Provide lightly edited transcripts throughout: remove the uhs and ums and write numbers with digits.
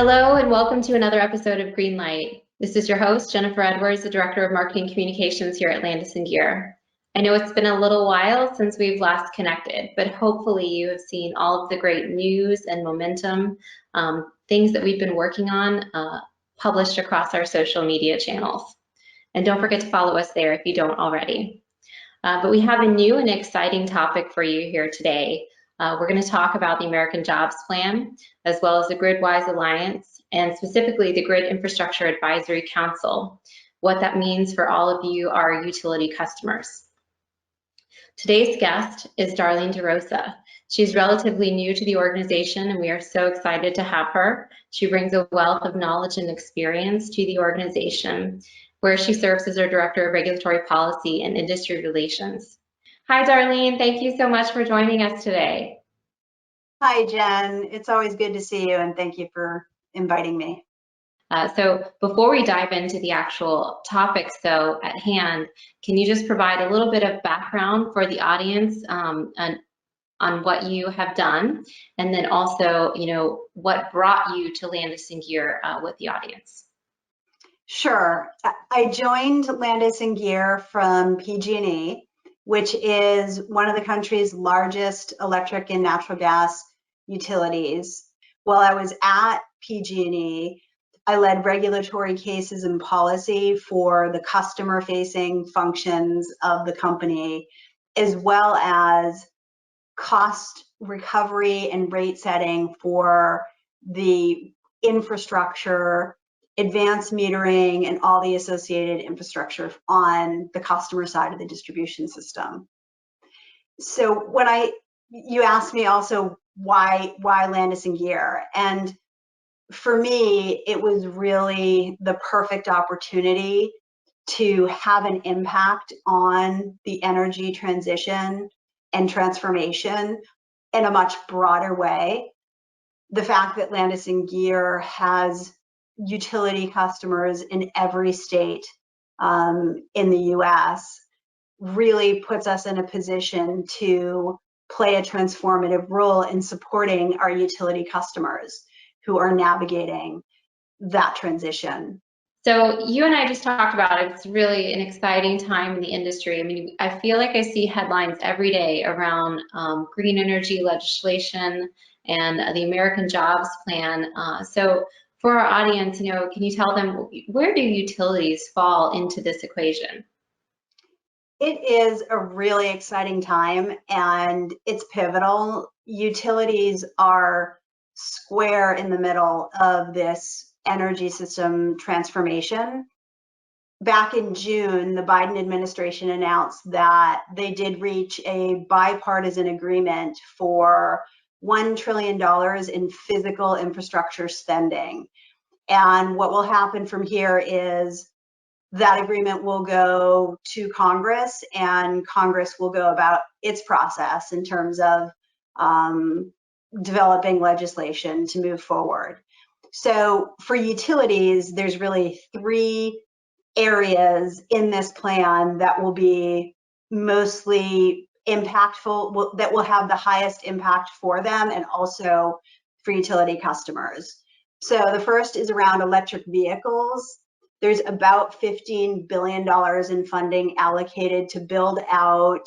Hello and welcome to another episode of Greenlight. This is your host, Jennifer Edwards, the Director of Marketing Communications here at Landis & Gyr. I know it's been a little while since we've last connected, but hopefully you have seen all of the great news and momentum, things that we've been working on published across our social media channels. And don't forget to follow us there if you don't already. But we have a new and exciting topic for you here today. We're going to talk about the American Jobs Plan, as well as the GridWise Alliance, and specifically the Grid Infrastructure Advisory Council, what that means for all of you, our utility customers. Today's guest is Darleen DeRosa. She's relatively new to the organization, and we are so excited to have her. She brings a wealth of knowledge and experience to the organization, where she serves as our Director of Regulatory Policy and Industry Relations. Hi, Darleen. Thank you so much for joining us today. Hi, Jen. It's always good to see you, and thank you for inviting me. So before we dive into the actual topics, though, at hand, can you just provide a little bit of background for the audience on what you have done, and then also, what brought you to Landis & Gyr with the audience? Sure. I joined Landis & Gyr from PG&E, which is one of the country's largest electric and natural gas utilities. While I was at PG&E, I led regulatory cases and policy for the customer-facing functions of the company, as well as cost recovery and rate setting for the infrastructure, advanced metering, and all the associated infrastructure on the customer side of the distribution system. So when you asked me also why Landis & Gyr, and for me, it was really the perfect opportunity to have an impact on the energy transition and transformation in a much broader way. The fact that Landis & Gyr has utility customers in every state in the US really puts us in a position to play a transformative role in supporting our utility customers who are navigating that transition. So you and I just talked about it. It's really an exciting time in the industry. I mean, I feel like I see headlines every day around green energy legislation and the American Jobs Plan. So for our audience, can you tell them, where do utilities fall into this equation? It is a really exciting time, and it's pivotal. Utilities are square in the middle of this energy system transformation. Back in June, the Biden administration announced that they did reach a bipartisan agreement for $1 trillion in physical infrastructure spending. And what will happen from here is that agreement will go to Congress, and Congress will go about its process in terms of developing legislation to move forward. So for utilities, there's really three areas in this plan that will be mostly impactful, that will have the highest impact for them and also for utility customers. So the first is around electric vehicles. There's about $15 billion in funding allocated to build out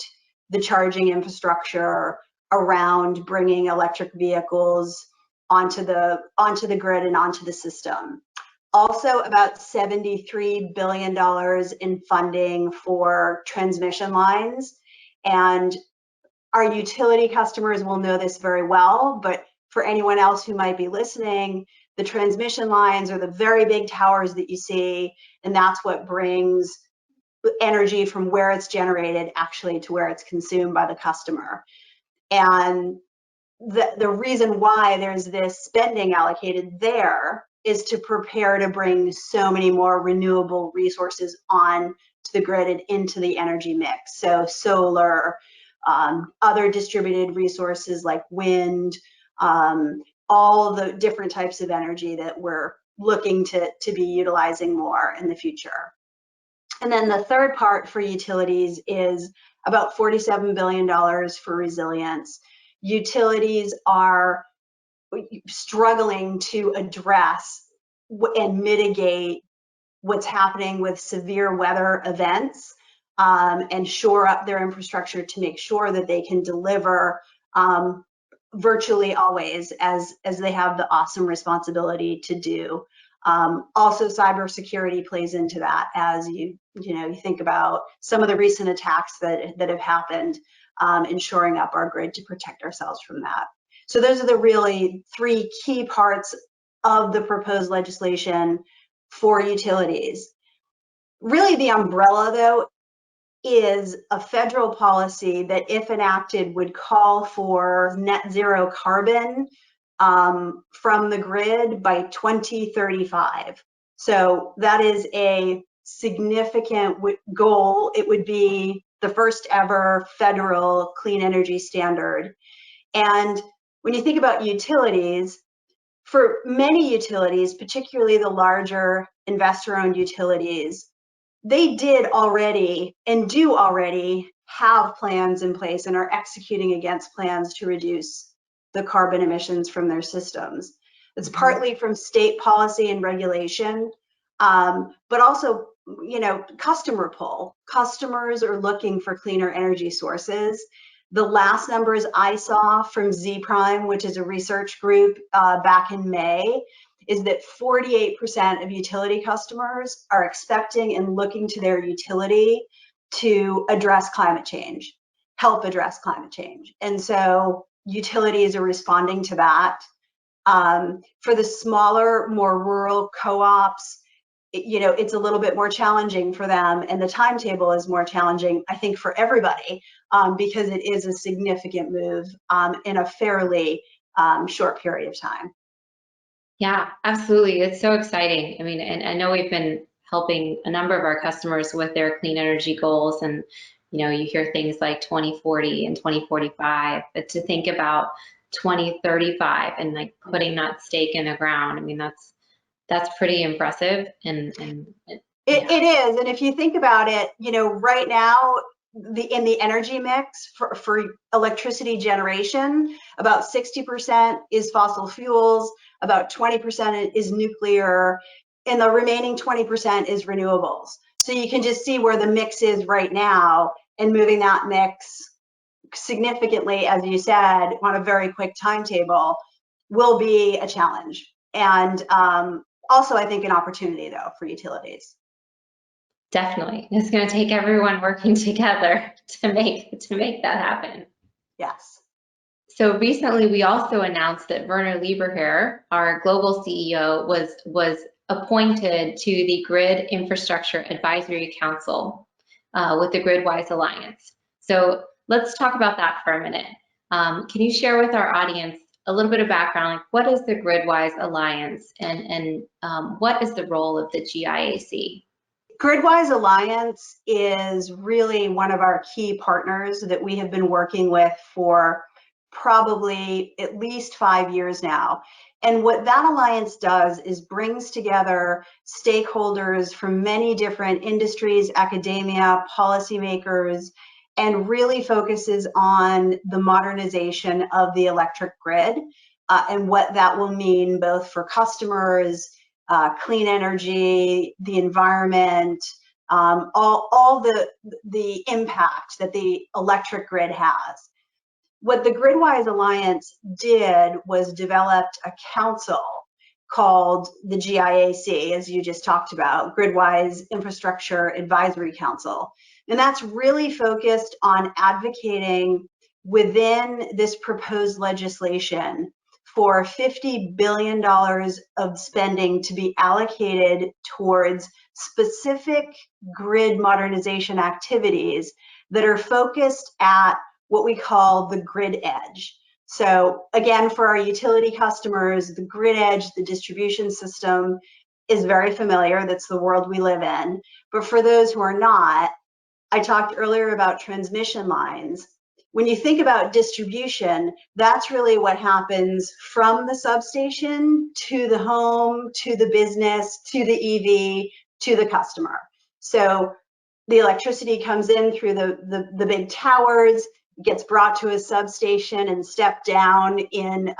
the charging infrastructure around bringing electric vehicles onto the grid and onto the system. Also, about $73 billion in funding for transmission lines. And our utility customers will know this very well, but for anyone else who might be listening, the transmission lines are the very big towers that you see, and that's what brings energy from where it's generated actually to where it's consumed by the customer. And the reason why there's this spending allocated there is to prepare to bring so many more renewable resources on to the grid and into the energy mix. So solar, other distributed resources like wind, all the different types of energy that we're looking to be utilizing more in the future. And then the third part for utilities is about $47 billion for resilience. Utilities are struggling to address and mitigate what's happening with severe weather events, and shore up their infrastructure to make sure that they can deliver virtually always, as they have the awesome responsibility to do. Also, cybersecurity plays into that, as you think about some of the recent attacks that have happened, and shoring up our grid to protect ourselves from that. So those are the really three key parts of the proposed legislation for utilities. Really, the umbrella, though, is a federal policy that, if enacted, would call for net zero carbon from the grid by 2035. So that is a significant goal. It would be the first ever federal clean energy standard. And when you think about utilities, for many utilities, particularly the larger investor-owned utilities, they did already and do already have plans in place and are executing against plans to reduce the carbon emissions from their systems. It's partly from state policy and regulation, but also, customer pull. Customers are looking for cleaner energy sources. The last numbers I saw from Z Prime, which is a research group back in May, is that 48% of utility customers are expecting and looking to their utility to address climate change, help address climate change. And so utilities are responding to that. For the smaller, more rural co-ops, it's a little bit more challenging for them, and the timetable is more challenging, I think, for everybody, because it is a significant move in a fairly short period of time. Yeah, absolutely. It's so exciting. I mean, and I know we've been helping a number of our customers with their clean energy goals, and you hear things like 2040 and 2045, but to think about 2035 and like putting that stake in the ground, I mean, that's pretty impressive. And it is. And if you think about it, right now, in the energy mix for electricity generation, about 60% is fossil fuels, about 20% is nuclear, and the remaining 20% is renewables. So you can just see where the mix is right now, and moving that mix significantly, as you said, on a very quick timetable will be a challenge. And also, I think, an opportunity, though, for utilities. Definitely. It's going to take everyone working together to make that happen. Yes. So recently, we also announced that Werner Lieberherr, our global CEO, was appointed to the Grid Infrastructure Advisory Council with the GridWise Alliance. So let's talk about that for a minute. Can you share with our audience a little bit of background, like what is the GridWise Alliance, and what is the role of the GIAC? GridWise Alliance is really one of our key partners that we have been working with for probably at least 5 years now. And what that alliance does is brings together stakeholders from many different industries, academia, policymakers, and really focuses on the modernization of the electric grid and what that will mean both for customers, clean energy, the environment, all the impact that the electric grid has. What the GridWise Alliance did was developed a council called the GIAC, as you just talked about, GridWise Infrastructure Advisory Council. And that's really focused on advocating within this proposed legislation for $50 billion of spending to be allocated towards specific grid modernization activities that are focused at what we call the grid edge. So again, for our utility customers, the grid edge, the distribution system, is very familiar. That's the world we live in. But for those who are not, I talked earlier about transmission lines. When you think about distribution, that's really what happens from the substation to the home, to the business, to the EV, to the customer. So the electricity comes in through the big towers, gets brought to a substation and stepped down in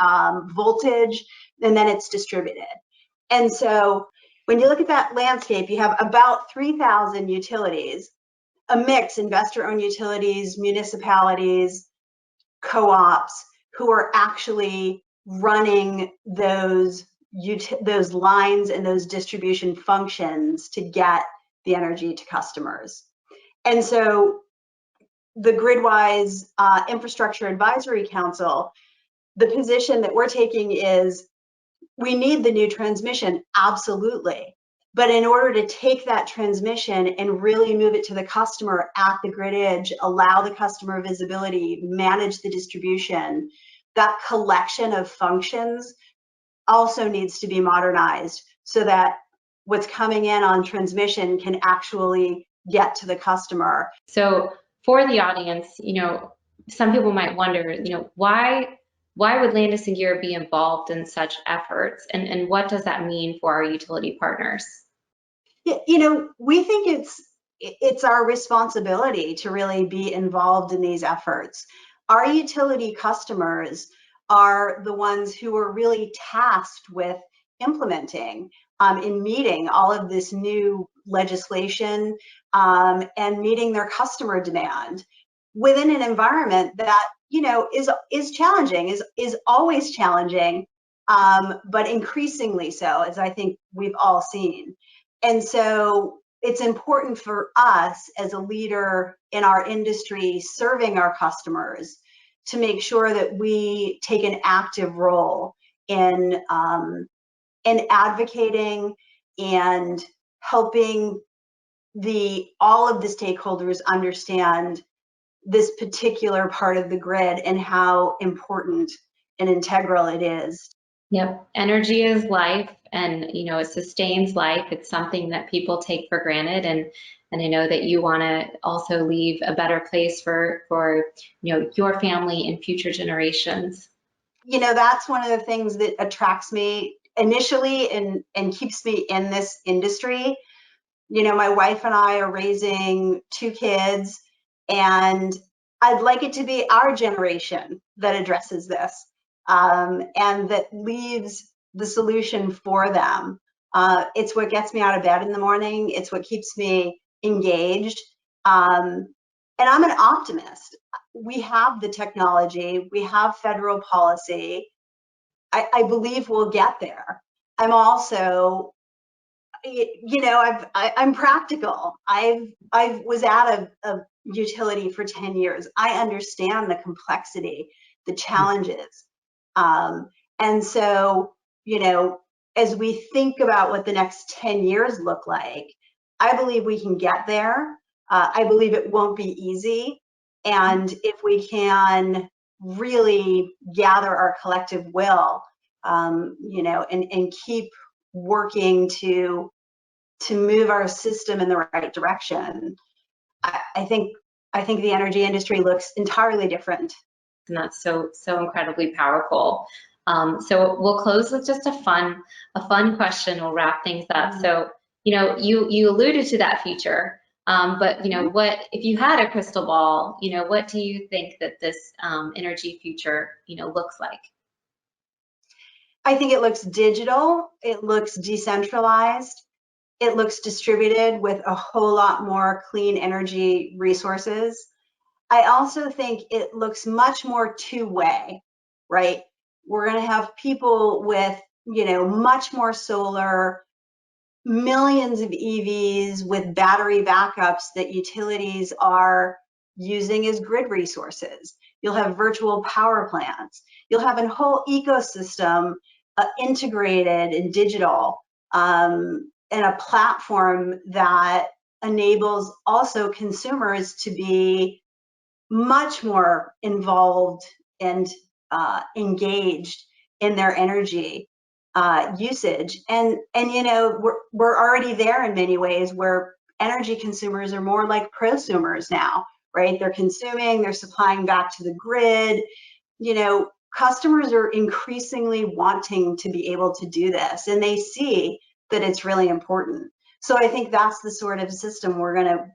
voltage, and then it's distributed. And so when you look at that landscape, you have about 3,000 utilities, a mix, investor-owned utilities, municipalities, co-ops, who are actually running those lines and those distribution functions to get the energy to customers. And so the GridWise Infrastructure Advisory Council, the position that we're taking is we need the new transmission, absolutely. But in order to take that transmission and really move it to the customer at the grid edge, allow the customer visibility, manage the distribution, that collection of functions also needs to be modernized so that what's coming in on transmission can actually get to the customer. So for the audience, some people might wonder, why would Landis & Gyr be involved in such efforts, and what does that mean for our utility partners? We think it's our responsibility to really be involved in these efforts. Our utility customers are the ones who are really tasked with implementing and meeting all of this new legislation and meeting their customer demand within an environment that is challenging, is always challenging, but increasingly so, as I think we've all seen. And so it's important for us as a leader in our industry serving our customers to make sure that we take an active role in advocating and helping all of the stakeholders understand this particular part of the grid and how important and integral it is. Yep, energy is life, and it sustains life. It's something that people take for granted, and I know that you want to also leave a better place for your family and future generations. That's one of the things that attracts me initially and keeps me in this industry. My wife and I are raising 2 kids, and I'd like it to be our generation that addresses this. And that leaves the solution for them. It's what gets me out of bed in the morning. It's what keeps me engaged. And I'm an optimist. We have the technology. We have federal policy. I believe we'll get there. I'm also, I'm practical. I was at a utility for 10 years. I understand the complexity, the challenges. And so, as we think about what the next 10 years look like, I believe we can get there. I believe it won't be easy. And if we can really gather our collective will, and keep working to move our system in the right direction, I think the energy industry looks entirely different. And that's so incredibly powerful. So we'll close with just a fun question. We'll wrap things up. So you alluded to that future, but what if you had a crystal ball? What do you think that this energy future looks like? I think it looks digital. It looks decentralized. It looks distributed with a whole lot more clean energy resources. I also think it looks much more two-way, right? We're going to have people with, much more solar, millions of EVs with battery backups that utilities are using as grid resources. You'll have virtual power plants. You'll have a whole ecosystem integrated and digital, and a platform that enables also consumers to be much more involved and engaged in their energy usage. And we're already there in many ways, where energy consumers are more like prosumers now, right? They're consuming, they're supplying back to the grid. Customers are increasingly wanting to be able to do this, and they see that it's really important. So I think that's the sort of system we're going to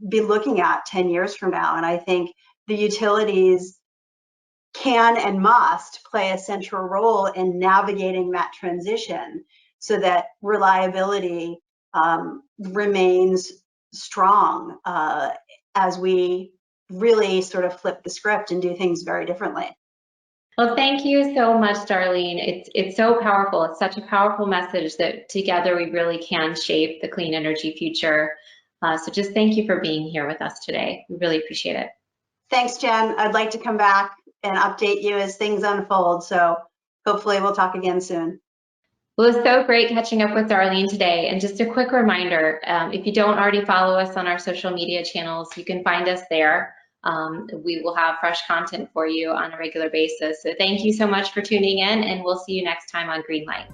be looking at 10 years from now. And I think the utilities can and must play a central role in navigating that transition so that reliability remains strong as we really sort of flip the script and do things very differently. Well, thank you so much, Darleen. It's so powerful. It's such a powerful message that together we really can shape the clean energy future. So just thank you for being here with us today. We really appreciate it. Thanks, Jen. I'd like to come back and update you as things unfold. So hopefully we'll talk again soon. Well, it's so great catching up with Darleen today. And just a quick reminder, if you don't already follow us on our social media channels, you can find us there. We will have fresh content for you on a regular basis. So thank you so much for tuning in, and we'll see you next time on Greenlight.